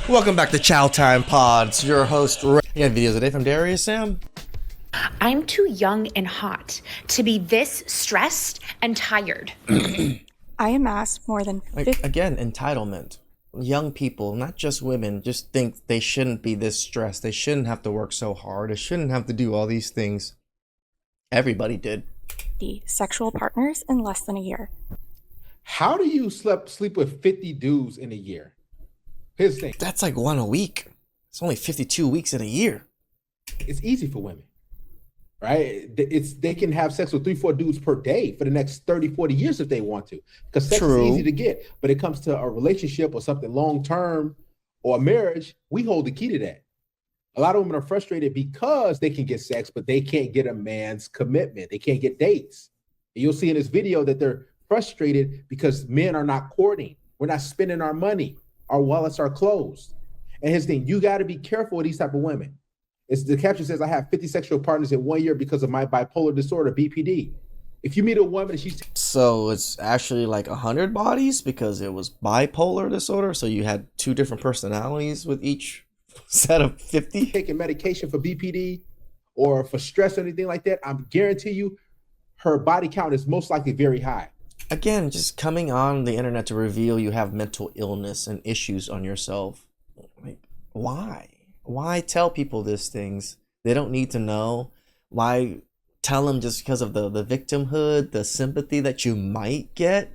Welcome back to Chow Time Pods. Your host, Ray. You got videos today from Darius, Sam? I'm too young and hot to be this stressed and tired. I amassed more than 50. Again, entitlement. Young people, not just women, just think they shouldn't be this stressed. They shouldn't have to work so hard. They shouldn't have to do all these things. Everybody did. Sexual partners in less than a year. How do you sleep with 50 dudes in a year? Here's the thing. That's like one a week. It's only 52 weeks in a year. It's easy for women, right? They can have sex with 3-4 dudes per day for the next 30-40 years if they want to, because sex is easy to get. But it comes to a relationship or something long-term or a marriage, we hold the key to that. A lot of women are frustrated because they can get sex, but they can't get a man's commitment. They can't get dates. And you'll see in this video that they're frustrated because men are not courting. We're not spending our money. Our wallets are closed. And his thing, you got to be careful with these type of women. It's the caption says, I have 50 sexual partners in 1 year because of my bipolar disorder, BPD. If you meet a woman and she's... So it's actually like 100 bodies because it was bipolar disorder. So you had two different personalities with each set of 50. Taking medication for BPD or for stress or anything like that, I guarantee you her body count is most likely very high. Again, just coming on the internet to reveal you have mental illness and issues on yourself. Like, why? Why tell people these things? They don't need to know. Why tell them just because of the victimhood, the sympathy that you might get?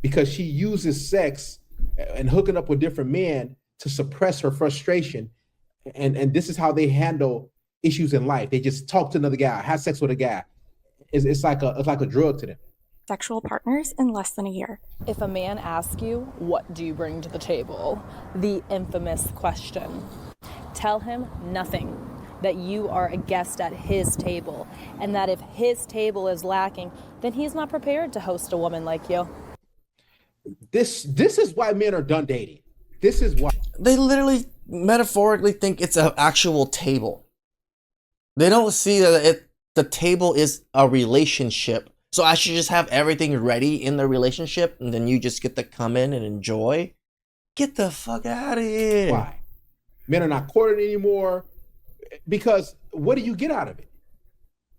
Because she uses sex and hooking up with different men to suppress her frustration. And this is how they handle issues in life. They just talk to another guy, have sex with a guy. It's like a drug to them. Sexual partners in less than a year. If a man asks you, what do you bring to the table? The infamous question. Tell him nothing, that you are a guest at his table, and that if his table is lacking, then he's not prepared to host a woman like you. This is why men are done dating. This is why. They literally metaphorically think it's an actual table. They don't see that the table is a relationship. So I should just have everything ready in the relationship and then you just get to come in and enjoy? Get the fuck out of here. Why? Men are not courting anymore because what do you get out of it?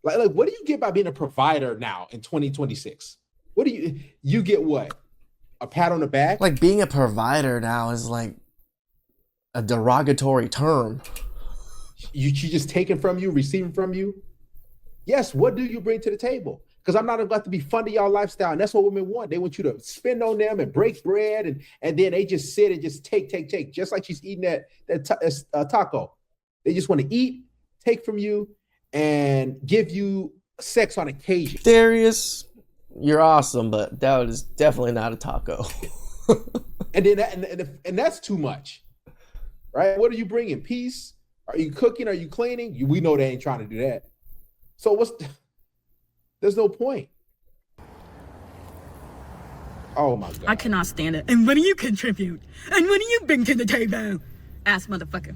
Like what do you get by being a provider now in 2026? What do you get what? A pat on the back? Like being a provider now is like a derogatory term. She just taking from you, receiving from you? Yes, what do you bring to the table? Because I'm not about to be funding y'all lifestyle. And that's what women want. They want you to spend on them and break bread. And then they just sit and just take. Just like she's eating that taco. They just want to eat, take from you, and give you sex on occasion. Darius, you're awesome, but that is definitely not a taco. and that's too much, right? What are you bringing? Peace? Are you cooking? Are you cleaning? We know they ain't trying to do that. So there's no point. Oh my God. I cannot stand it. And what do you contribute? And what do you bring to the table? Ass motherfucker.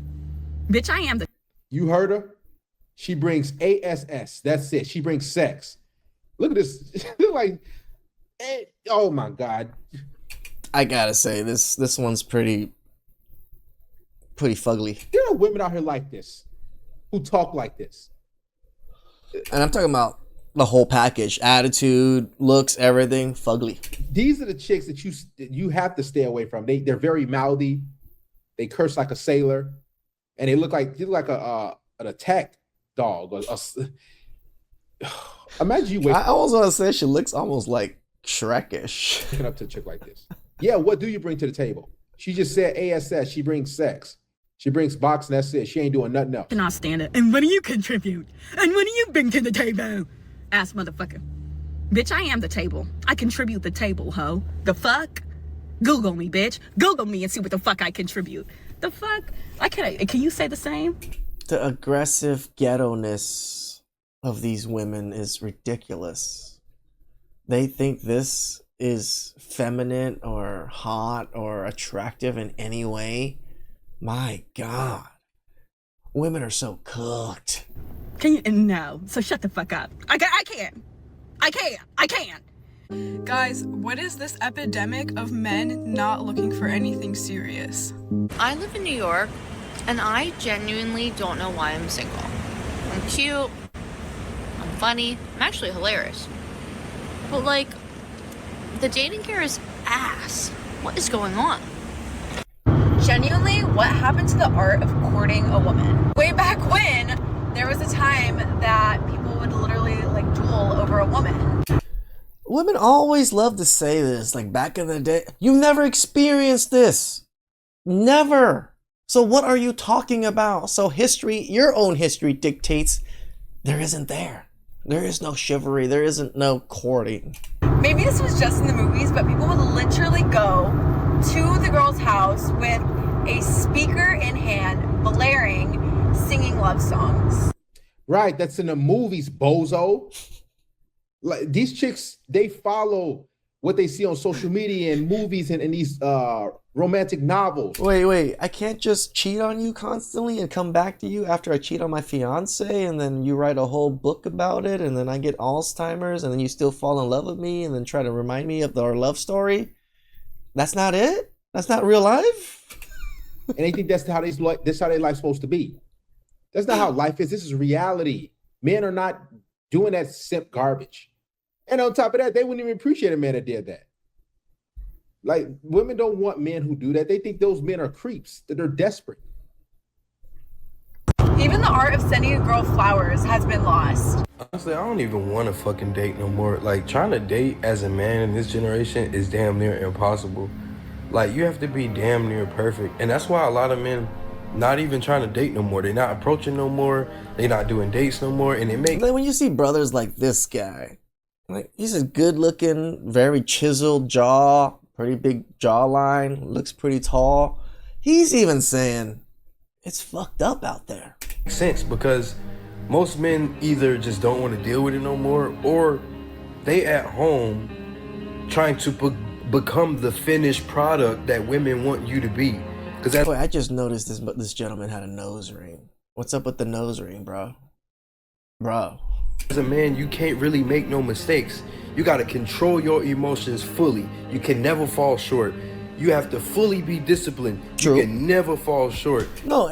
Bitch, I am the... You heard her? She brings ASS. That's it. She brings sex. Look at this. Like, oh my God. I gotta say, this one's pretty fugly. There are women out here like this who talk like this. And I'm talking about the whole package, attitude, looks, everything, fugly. These are the chicks that you have to stay away from. They're very mouthy. They curse like a sailor, and they look like an attack dog. Imagine you. I almost want to say she looks almost like Shrek-ish. Looking up to a chick like this. Yeah, what do you bring to the table? She just said ASS. She brings sex. She brings boxing. That's it. She ain't doing nothing else. I cannot stand it. And what do you contribute? And what do you bring to the table? Ass motherfucker. Bitch, I am the table. I contribute the table, ho. The fuck? Google me, bitch. Google me and see what the fuck I contribute. The fuck? Can you say the same? The aggressive ghetto-ness of these women is ridiculous. They think this is feminine or hot or attractive in any way. My God. Women are so cooked. Can you? No. So shut the fuck up. I can't. Guys, what is this epidemic of men not looking for anything serious? I live in New York, and I genuinely don't know why I'm single. I'm cute, I'm funny, I'm actually hilarious. But like, the dating here is ass. What is going on? Genuinely, what happened to the art of courting a woman? Way back when, there was a time that people would literally like duel over a woman. Women always love to say this, like back in the day. You never experienced this. Never. So what are you talking about? So history, your own history dictates there isn't there. There is no chivalry. There isn't no courting. Maybe this was just in the movies, but people would literally go to the girl's house with a speaker in hand, blaring, singing love songs. Right, that's in the movies, bozo. Like these chicks, they follow what they see on social media and movies and these romantic novels. Wait, I can't just cheat on you constantly and come back to you after I cheat on my fiance, and then you write a whole book about it, and then I get Alzheimer's, and then you still fall in love with me and then try to remind me of our love story. That's not it? That's not real life? And they think that's how their life's supposed to be. That's not how life is. This is reality. Men are not doing that simp garbage. And on top of that, they wouldn't even appreciate a man that did that. Like, women don't want men who do that. They think those men are creeps, that they're desperate. Even the art of sending a girl flowers has been lost. Honestly, I don't even want to fucking date no more. Like, trying to date as a man in this generation is damn near impossible. Like, you have to be damn near perfect. And that's why a lot of men not even trying to date no more. They're not approaching no more. They're not doing dates no more. And it makes... Like when you see brothers like this guy, like he's a good looking, very chiseled jaw, pretty big jawline, looks pretty tall. He's even saying it's fucked up out there. Makes sense, because most men either just don't want to deal with it no more, or they at home trying to become the finished product that women want you to be. Because that's... Boy, I just noticed this gentleman had a nose ring. What's up with the nose ring, bro? Bro. As a man, you can't really make no mistakes. You got to control your emotions fully. You can never fall short. You have to fully be disciplined. True. You can never fall short. No,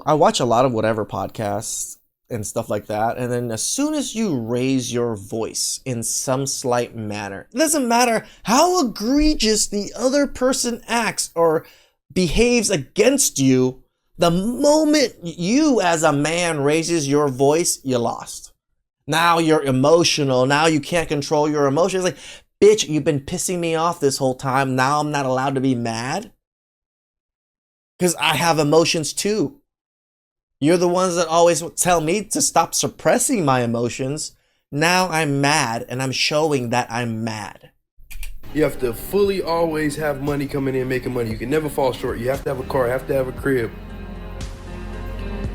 I watch a lot of whatever podcasts and stuff like that, and then as soon as you raise your voice in some slight manner, it doesn't matter how egregious the other person acts or behaves against you, the moment you as a man raises your voice, you lost. Now you're emotional. Now you can't control your emotions. Like, bitch, you've been pissing me off this whole time. Now I'm not allowed to be mad? Because I have emotions too. You're the ones that always tell me to stop suppressing my emotions. Now I'm mad, and I'm showing that I'm mad. You have to fully always have money coming in, making money. You can never fall short. You have to have a car, you have to have a crib.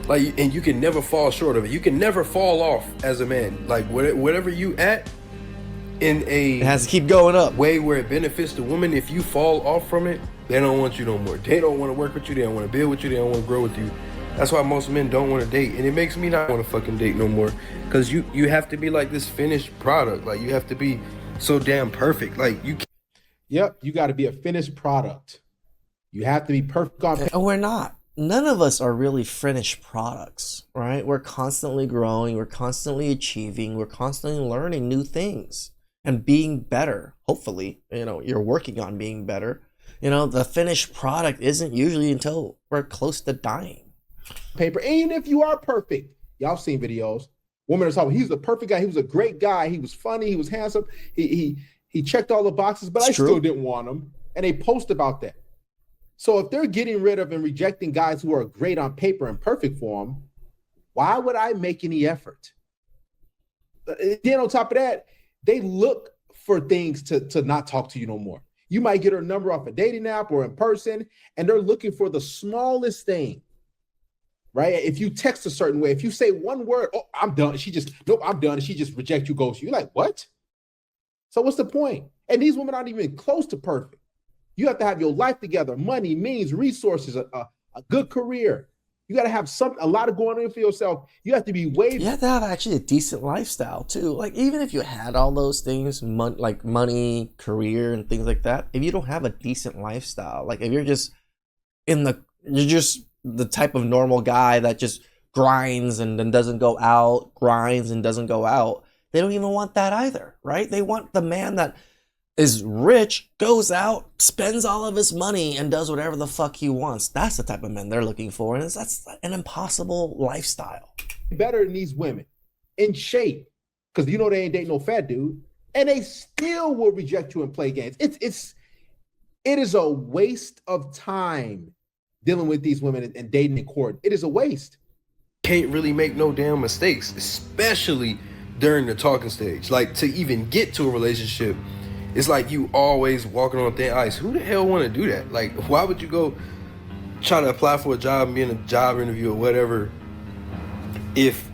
Like, and you can never fall short of it. You can never fall off as a man. Like, whatever you at in a... It has to keep going up. ...way where it benefits the woman, if you fall off from it, they don't want you no more. They don't want to work with you. They don't want to build with you. They don't want to grow with you. That's why most men don't want to date. And it makes me not want to fucking date no more. Because you have to be like this finished product. Like, you have to be so damn perfect. Like, you can't... Yep, you got to be a finished product. You have to be perfect on... And we're not. None of us are really finished products, right? We're constantly growing. We're constantly achieving. We're constantly learning new things and being better. Hopefully, you're working on being better. The finished product isn't usually until we're close to dying. Paper, even if you are perfect. Y'all seen videos. Women are talking, he's the perfect guy. He was a great guy. He was funny. He was handsome. He checked all the boxes, but I still didn't want him. And they post about that. So if they're getting rid of and rejecting guys who are great on paper and perfect for them, why would I make any effort? Then on top of that, they look for things to not talk to you no more. You might get her number off a dating app or in person, and they're looking for the smallest thing, right? If you text a certain way, if you say one word, oh, I'm done. Nope, I'm done. And she just rejects you, goes, you're like, what? So what's the point? And these women aren't even close to perfect. You have to have your life together, money, means, resources, a good career. You got to have a lot of going on for yourself. You have to be way. You have to have actually a decent lifestyle too. Like even if you had all those things, like money, career, and things like that, if you don't have a decent lifestyle, like if you're just you're just the type of normal guy that just grinds and then doesn't go out, grinds and doesn't go out, they don't even want that either, right? They want the man that is rich, goes out, spends all of his money, and does whatever the fuck he wants. That's the type of men they're looking for, and that's an impossible lifestyle. Better than these women, in shape, because they ain't dating no fat dude, and they still will reject you and play games. It is a waste of time dealing with these women and dating in court. It is a waste. Can't really make no damn mistakes, especially during the talking stage. Like to even get to a relationship, it's like you always walking on thin ice. Who the hell want to do that? Like, why would you go try to apply for a job and be in a job interview or whatever if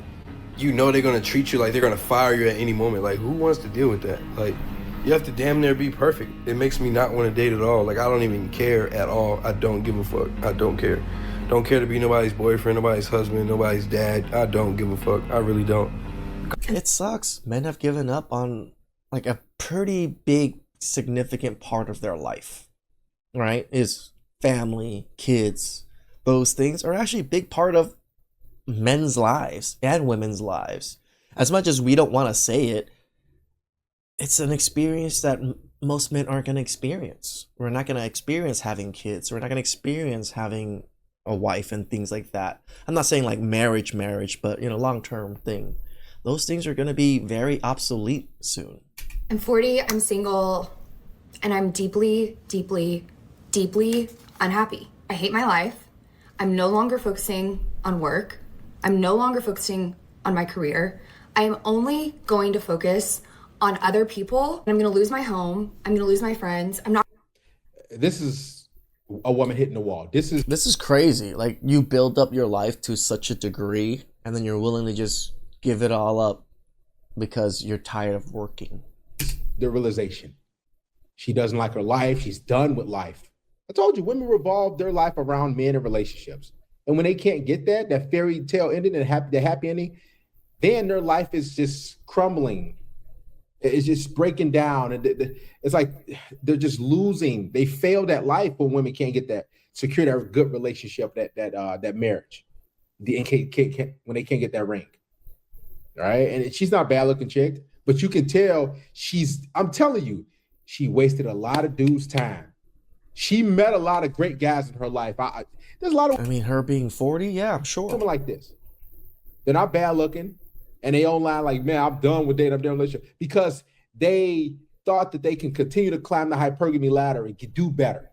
you know they're going to treat you like they're going to fire you at any moment? Like, who wants to deal with that? Like, you have to damn near be perfect. It makes me not want to date at all. Like, I don't even care at all. I don't give a fuck. I don't care. Don't care to be nobody's boyfriend, nobody's husband, nobody's dad. I don't give a fuck. I really don't. It sucks. Men have given up on like a pretty big significant part of their life, right? Is family, kids. Those things are actually a big part of men's lives and women's lives. As much as we don't want to say it, it's an experience that most men aren't going to experience. We're not going to experience having kids. We're not going to experience having a wife and things like that. I'm not saying like marriage, but long-term thing. Those things are going to be very obsolete soon. I'm 40, I'm single, and I'm deeply, deeply, deeply unhappy. I hate my life. I'm no longer focusing on work. I'm no longer focusing on my career. I am only going to focus on other people. I'm going to lose my home. I'm going to lose my friends. This is a woman hitting the wall. This is crazy. Like, you build up your life to such a degree, and then you're willing to just give it all up because you're tired of working. The realization. She doesn't like her life. She's done with life. I told you, women revolve their life around men and relationships. And when they can't get that fairy tale ending and the happy ending, then their life is just crumbling. It's just breaking down. And it's like they're just losing. They failed at life when women can't get that, secure that good relationship, that marriage, when they can't get that ring. All right. And she's not a bad looking chick, but you can tell I'm telling you, she wasted a lot of dudes' time. She met a lot of great guys in her life. There's a lot of. I mean, her being 40, yeah, I'm sure. Someone like this, they're not bad looking, and they online like, man, I'm done with dating, I'm done with relationship, because they thought that they can continue to climb the hypergamy ladder and do better.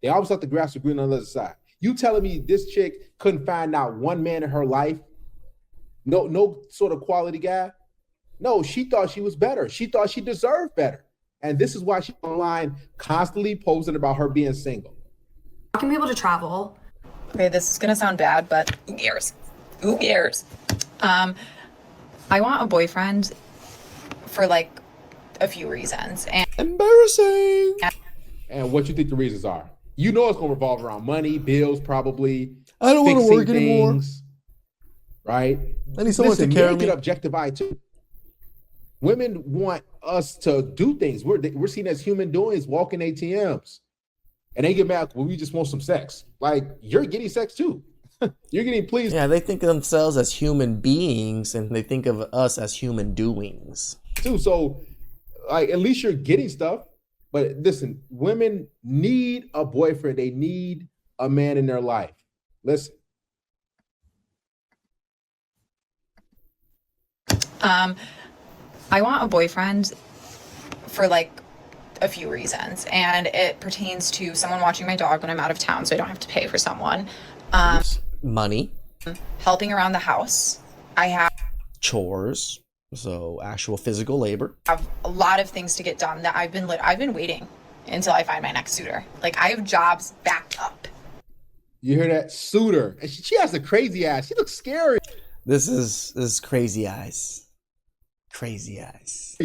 They always thought the grass was green on the other side. You telling me this chick couldn't find out one man in her life, no sort of quality guy? No, she thought she was better. She thought she deserved better. And this is why she's online constantly posting about her being single. I can be able to travel. Okay, this is gonna sound bad, but who cares? Who cares? I want a boyfriend for like a few reasons. And embarrassing. And what you think the reasons are? You know it's gonna revolve around money, bills, probably. I don't want to work anymore. Right? I need someone to care of me. Get objectified too. Women want us to do things. We're seen as human doings, walking ATMs. And they get mad when we just want some sex. Like, you're getting sex too. You're getting pleased. Yeah, they think of themselves as human beings and they think of us as human doings. Too. So, like, at least you're getting stuff. But listen, women need a boyfriend. They need a man in their life. Listen. I want a boyfriend for like a few reasons, and it pertains to someone watching my dog when I'm out of town so I don't have to pay for someone. Money. Helping around the house. I have chores, so actual physical labor. I have a lot of things to get done that I've been waiting until I find my next suitor. Like, I have jobs backed up. You hear that? Suitor. And she has a crazy ass. She looks scary. This is crazy eyes. Crazy eyes.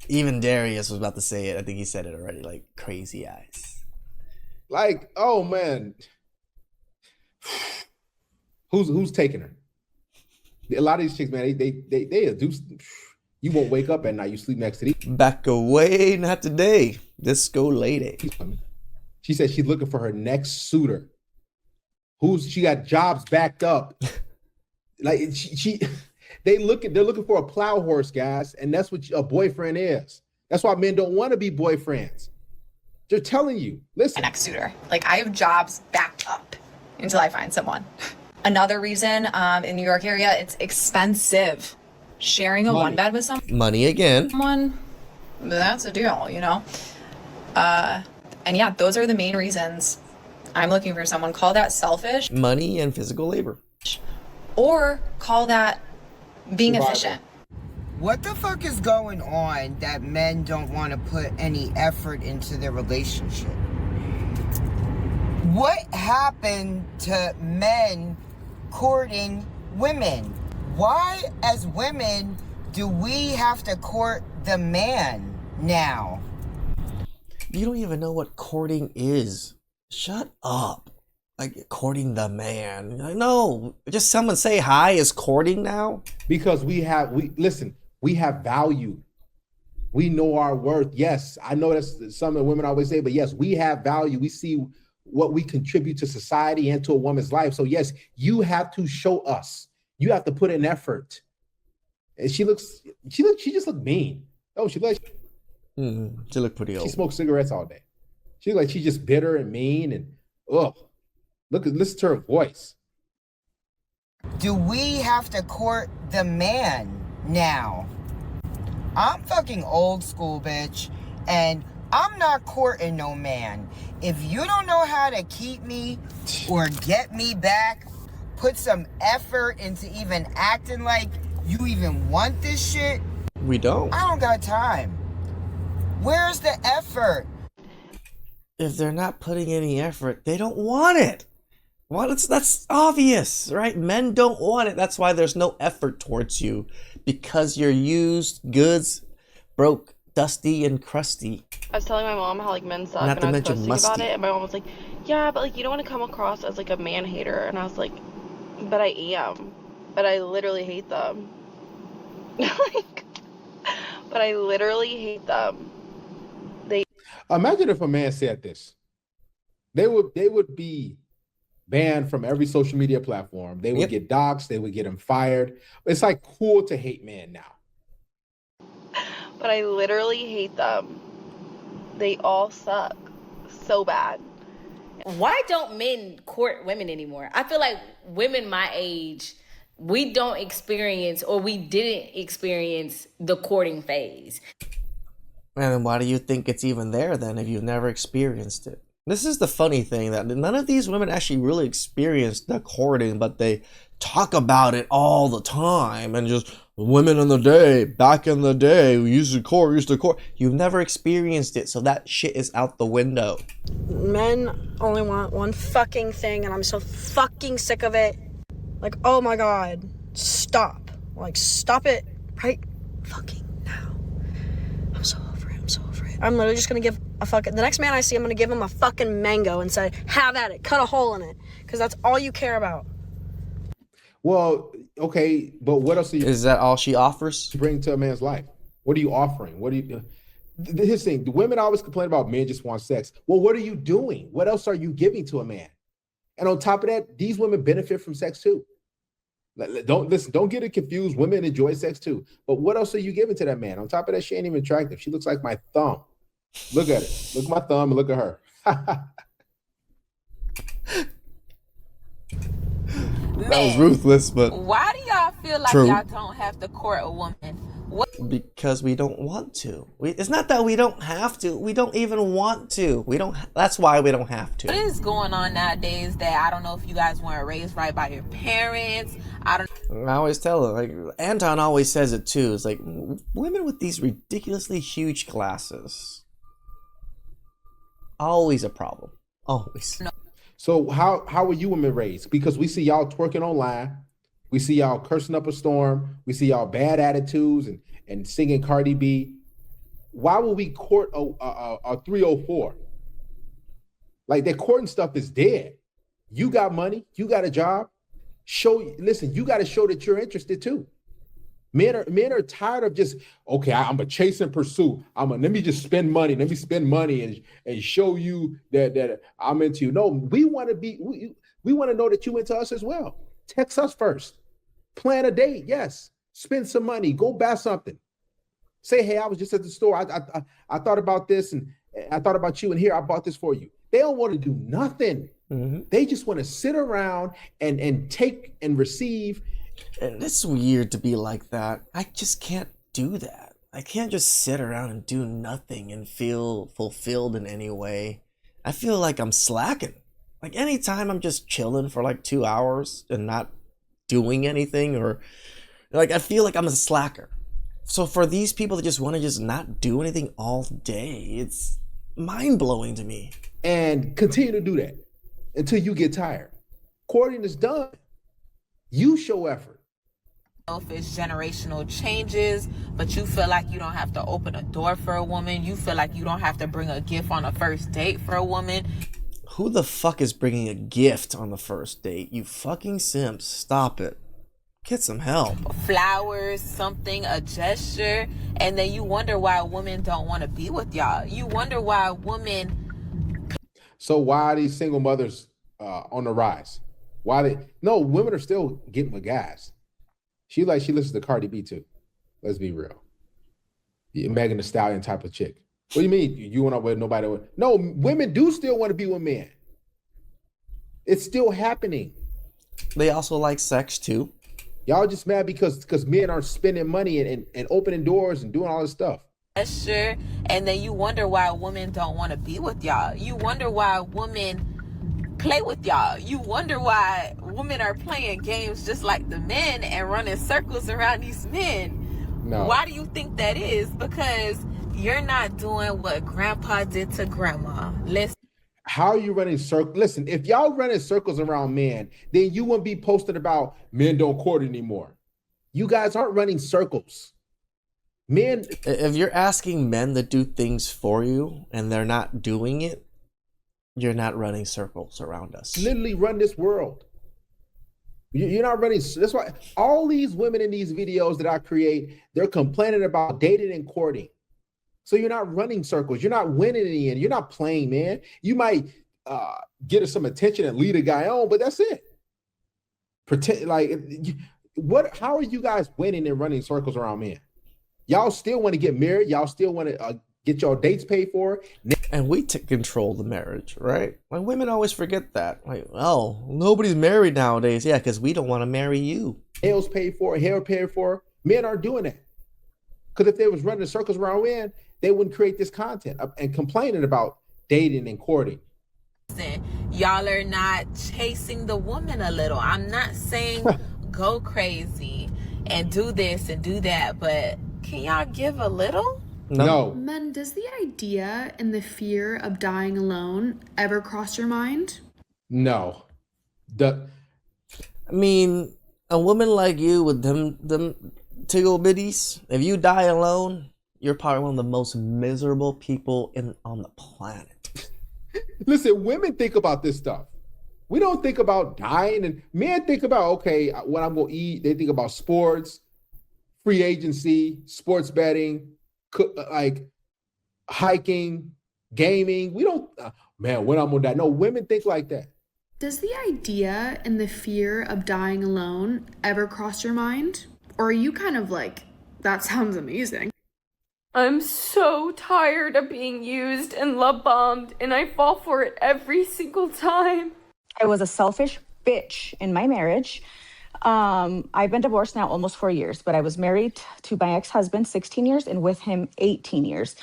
Even Darius was about to say it. I think he said it already. Like, crazy eyes. Like, oh man. Who's taking her? A lot of these chicks, man, they do. You won't wake up at night. You sleep next to these. Back away, not today. Disco lady. She said she's looking for her next suitor. She got jobs backed up. Like they're looking for a plow horse, guys, and that's what a boyfriend is. That's why men don't want to be boyfriends. They're telling you, listen. My next suitor. Like, I have jobs backed up until I find someone. Another reason in New York area, it's expensive. Sharing a one bed with Money again. someone, that's a deal, you know? And yeah, those are the main reasons I'm looking for someone. Call that selfish. Money and physical labor. Or call that being efficient. What the fuck is going on that men don't want to put any effort into their relationship? What happened to men courting women? Why, as women, do we have to court the man now? You don't even know what courting is. Shut up. Like, courting the man. Like, no, just someone say hi is courting now? Because we have value. We know our worth. Yes, I know that's something women always say, but yes, we have value. We see what we contribute to society and to a woman's life. So yes, you have to show us. You have to put in effort. And she just looked mean. Oh, she looked pretty old. She smoked cigarettes all day. She looked like she's just bitter and mean and listen to her voice. Do we have to court the man now? I'm fucking old school, bitch, and I'm not courting no man. If you don't know how to keep me or get me back, put some effort into even acting like you even want this shit. We don't. I don't got time. Where's the effort? If they're not putting any effort, they don't want it. Well, that's obvious, right? Men don't want it. That's why there's no effort towards you, because you're used goods, broke, dusty, and crusty. I was telling my mom how like men suck, Not to and I was mention posting about musty. it, and my mom was like, "Yeah, but like you don't want to come across as like a man hater," and I was like, "But I am, but I literally hate them." But I literally hate them. Imagine if a man said this. They would be banned from every social media platform. They would get doxxed. They would get them fired. It's like cool to hate men now. But I literally hate them. They all suck so bad. Why don't men court women anymore? I feel like women my age, we don't experience, or we didn't experience, the courting phase. And then why do you think it's even there then if you've never experienced it? This is the funny thing, that none of these women actually really experienced the courting, but they talk about it all the time, and just women in the day, back in the day, we used to court. You've never experienced it, so that shit is out the window. Men only want one fucking thing, and I'm so fucking sick of it. Like, oh my god, stop. Like, stop it right fucking now. I'm so over it. I'm literally just gonna give the next man I see, I'm gonna give him a fucking mango and say, have at it, cut a hole in it, because that's all you care about. Well, okay, but what else is that all she offers to bring to a man's life? What are you offering? What do you? Here's the thing: the women always complain about men just want sex. Well, what are you doing? What else are you giving to a man? And on top of that, these women benefit from sex too. Don't get it confused. Women enjoy sex too. But what else are you giving to that man? On top of that, she ain't even attractive. She looks like my thumb. Look at it. Look at my thumb and look at her. That was ruthless, but why do y'all feel like true. y'all don't have to court a woman? Because we don't want to. It's not that we don't have to. We don't even want to. That's why we don't have to. What is going on nowadays that I don't know if you guys weren't raised right by your parents? I always tell them, like Anton always says it too. It's like women with these ridiculously huge glasses. Always a problem. Always. So how were you women raised? Because we see y'all twerking online. We see y'all cursing up a storm. We see y'all bad attitudes and singing Cardi B. Why would we court a 304? Like, that courting stuff is dead. You got money. You got a job. Listen, you got to show that you're interested too. Men are tired of just, okay, I'm a chase and pursue. Let me just spend money. Let me spend money and show you that I'm into you. No, we want to know that you into us as well. Text us first. Plan a date. Yes. Spend some money. Go buy something. Say, hey, I was just at the store. I thought about this and I thought about you, and here I bought this for you. They don't want to do nothing. Mm-hmm. They just want to sit around and take and receive. And it's weird to be like that. I just can't do that. I can't just sit around and do nothing and feel fulfilled in any way. I feel like I'm slacking. Like anytime I'm just chilling for like 2 hours and not doing anything, or like I feel like I'm a slacker. So for these people that just want to just not do anything all day, it's mind-blowing to me. And continue to do that until you get tired. Courting is done. You show effort. If it's generational changes, but you feel like you don't have to open a door for a woman. You feel like you don't have to bring a gift on a first date for a woman. Who the fuck is bringing a gift on the first date? You fucking simps. Stop it. Get some help. Flowers, something, a gesture. And then you wonder why women don't want to be with y'all. You wonder why women... So why are these single mothers on the rise? No, women are still getting with guys. She listens to Cardi B too. Let's be real. Megan Thee Stallion type of chick. What do you mean? You want to with nobody? No, women do still want to be with men. It's still happening. They also like sex too. Y'all just mad because men are spending money and opening doors and doing all this stuff. Sure. And then you wonder why women don't want to be with y'all. You wonder why women play with y'all. You wonder why women are playing games just like the men and running circles around these men. No. Why do you think that is? Because you're not doing what grandpa did to grandma. Listen. How are you running circles? Listen, if y'all running circles around men, then you wouldn't be posting about men don't court anymore. You guys aren't running circles. Men. If you're asking men to do things for you and they're not doing it, you're not running circles around us. Literally run this world. You're not running. That's why all these women in these videos that I create, they're complaining about dating and courting. So you're not running circles. You're not winning in the end. You're not playing, man. You might get us some attention and lead a guy on, but that's it. Pretend like what? How are you guys winning and running circles around men? Y'all still want to get married. Y'all still want to get your dates paid for. And we control the marriage, right? Like women always forget that. Like, oh, nobody's married nowadays. Yeah, because we don't want to marry you. Nails paid for, hair paid for. Men aren't doing that. Because if they was running circles around men, they wouldn't create this content and complaining about dating and courting. Y'all are not chasing the woman a little. I'm not saying go crazy and do this and do that, but can y'all give a little? No. Men, does the idea and the fear of dying alone ever cross your mind? No. I mean, a woman like you with them tiggle bitties, if you die alone, you're probably one of the most miserable people on the planet. Listen, women think about this stuff. We don't think about dying, and men think about, okay, what I'm going to eat. They think about sports, free agency, sports betting, like hiking, gaming. We don't, man, when I'm going to die. No, women think like that. Does the idea and the fear of dying alone ever cross your mind? Or are you kind of like, that sounds amazing? I'm so tired of being used and love bombed, and I fall for it every single time. I was a selfish bitch in my marriage. I've been divorced now almost 4 years, but I was married to my ex-husband 16 years and with him 18 years.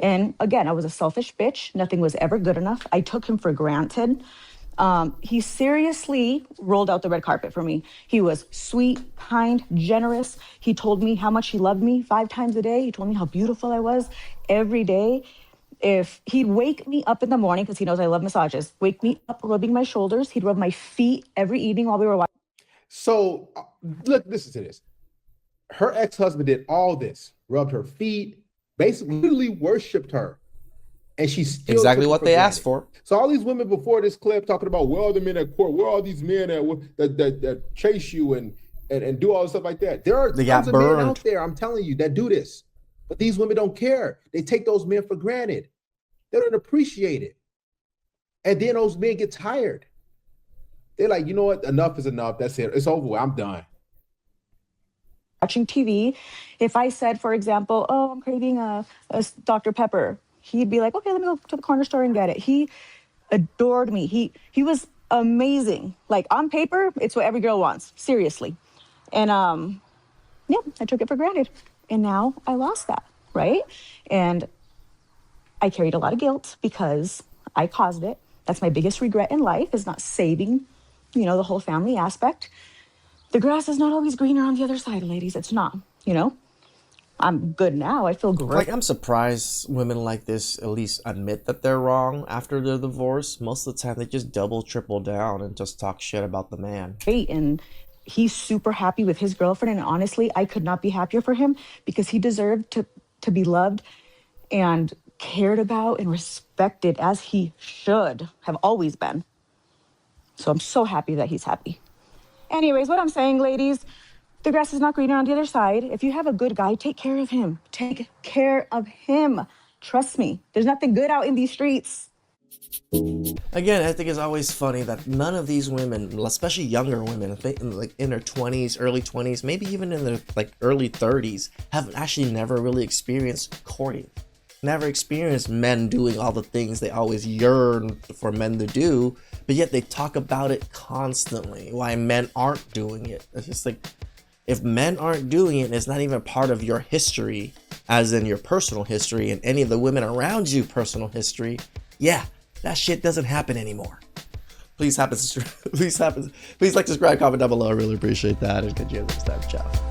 And again, I was a selfish bitch. Nothing was ever good enough. I took him for granted. He seriously rolled out the red carpet for me. He was sweet, kind, generous. He told me how much he loved me 5 times a day. He told me how beautiful I was every day. If he'd wake me up in the morning, because he knows I love massages, wake me up rubbing my shoulders. He'd rub my feet every evening while we were watching. So look, listen to this. Her ex-husband did all this, rubbed her feet, basically literally worshiped her. And she's still exactly took it what for they granted. asked for. So all these women before this clip talking about, where are the men at court? Where are all these men that chase you and do all this stuff like that? There are They got tons of men burned. out there, I'm telling you, that do this. But these women don't care. They take those men for granted. They don't appreciate it. And then those men get tired. They're like, you know what? Enough is enough. That's it. It's over with. I'm done. Watching TV, if I said, for example, oh, I'm craving a Dr. Pepper, he'd be like, okay, let me go to the corner store and get it. He adored me. He was amazing. Like, on paper, it's what every girl wants. Seriously. And yeah, I took it for granted. And now I lost that, right? And I carried a lot of guilt because I caused it. That's my biggest regret in life, is not saving, you know, the whole family aspect. The grass is not always greener on the other side, ladies. It's not, you know? I'm good now. I feel great. Like, I'm surprised women like this at least admit that they're wrong after their divorce. Most of the time, they just double, triple down and just talk shit about the man. And he's super happy with his girlfriend. And honestly, I could not be happier for him, because he deserved to be loved and cared about and respected, as he should have always been. So I'm so happy that he's happy. Anyways, what I'm saying, ladies, the grass is not greener on the other side. If you have a good guy, take care of him. Take care of him. Trust me, there's nothing good out in these streets. Again, I think it's always funny that none of these women, especially younger women, like in their 20s, early 20s, maybe even in their like early 30s, have actually never really experienced courting. Never experienced men doing all the things they always yearn for men to do, but yet they talk about it constantly, why men aren't doing it. It's just like, if men aren't doing it, and it's not even part of your history, as in your personal history and any of the women around you personal history, yeah, that shit doesn't happen anymore. Please like, subscribe, comment down below. I really appreciate that, and catch you next time. Ciao.